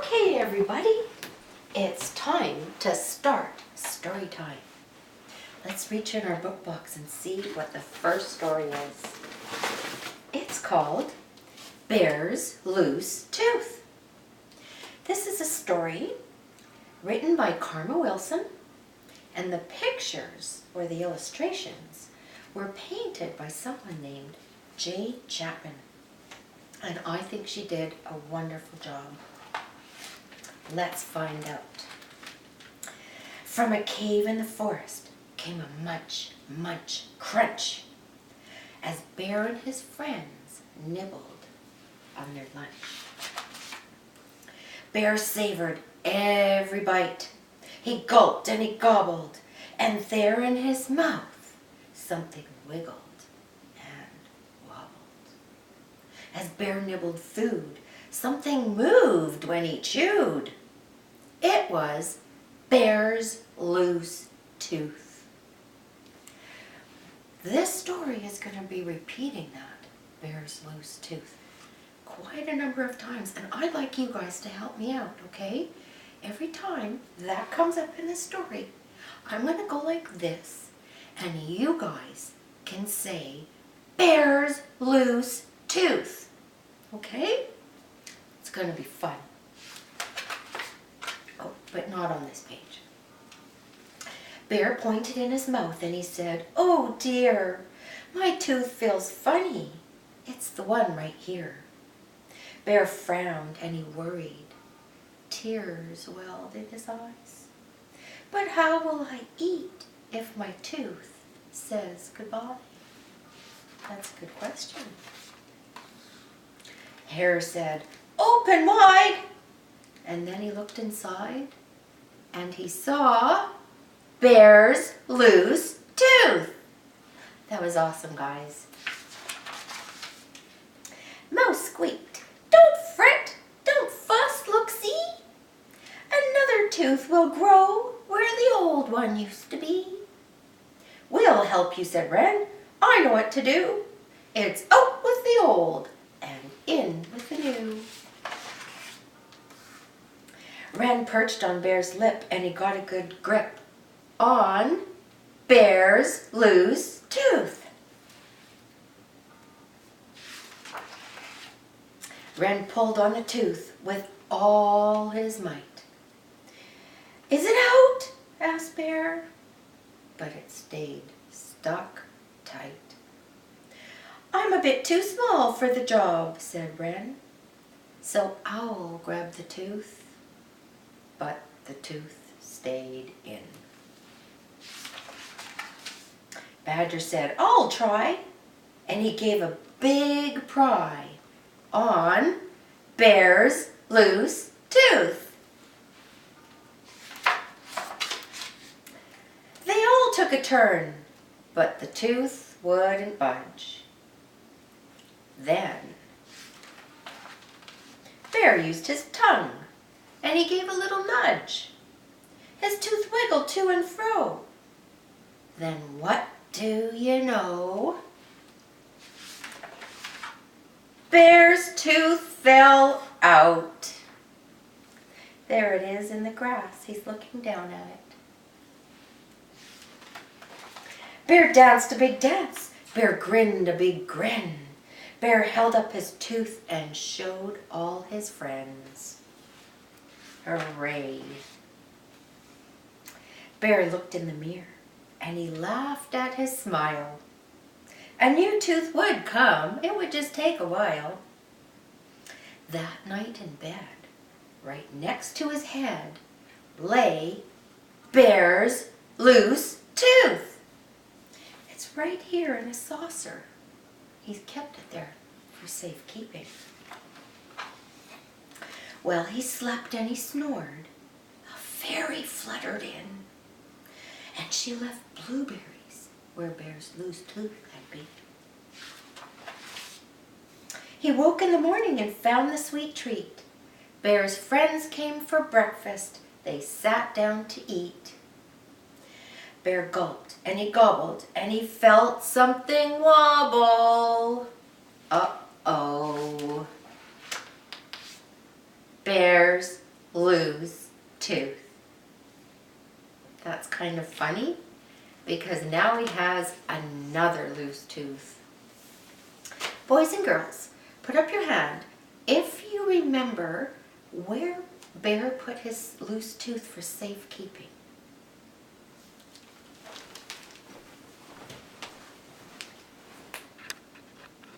Okay, everybody, it's time to start story time. Let's reach in our book box and see what the first story is. It's called Bear's Loose Tooth. This is a story written by Karma Wilson, and the pictures, or the illustrations, were painted by someone named Jay Chapman. And I think she did a wonderful job. Let's find out. From a cave in the forest came a munch, munch, crunch as Bear and his friends nibbled on their lunch. Bear savored every bite. He gulped and he gobbled, and there in his mouth something wiggled and wobbled. As Bear nibbled food, something moved when he chewed. It was Bear's loose tooth. This story is going to be repeating that, Bear's loose tooth, quite a number of times. And I'd like you guys to help me out, okay? Every time that comes up in the story, I'm going to go like this. And you guys can say, Bear's loose tooth. Okay? It's going to be fun. Oh, but not on this page. Bear pointed in his mouth and he said, "Oh dear, my tooth feels funny. It's the one right here." Bear frowned and he worried. Tears welled in his eyes. "But how will I eat if my tooth says goodbye?" That's a good question. Hare said, "Open wide!" And then he looked inside and he saw Bear's loose tooth. That was awesome, guys. Mouse squeaked, "Don't fret, don't fuss, look, see. Another tooth will grow where the old one used to be." "We'll help you," said Wren. "I know what to do. It's out with the old and in with the new." Wren perched on Bear's lip and he got a good grip on Bear's loose tooth. Wren pulled on the tooth with all his might. "Is it out?" asked Bear. But it stayed stuck tight. "I'm a bit too small for the job," said Wren. So Owl grabbed the tooth, but the tooth stayed in. Badger said, "I'll try," and he gave a big pry on Bear's loose tooth. They all took a turn, but the tooth wouldn't budge. Then Bear used his tongue, and he gave a little nudge. His tooth wiggled to and fro. Then what do you know? Bear's tooth fell out. There it is in the grass. He's looking down at it. Bear danced a big dance. Bear grinned a big grin. Bear held up his tooth and showed all his friends. Hooray! Bear looked in the mirror and he laughed at his smile. A new tooth would come. It would just take a while. That night in bed, right next to his head, lay Bear's loose tooth. It's right here in a saucer. He's kept it there for safekeeping. Well, he slept and he snored. A fairy fluttered in, and she left blueberries where Bear's loose tooth had been. He woke in the morning and found the sweet treat. Bear's friends came for breakfast. They sat down to eat. Bear gulped and he gobbled and he felt something wobble. Uh-oh. Bear's lose tooth. That's kind of funny because now he has another loose tooth. Boys and girls, put up your hand if you remember where Bear put his loose tooth for safekeeping.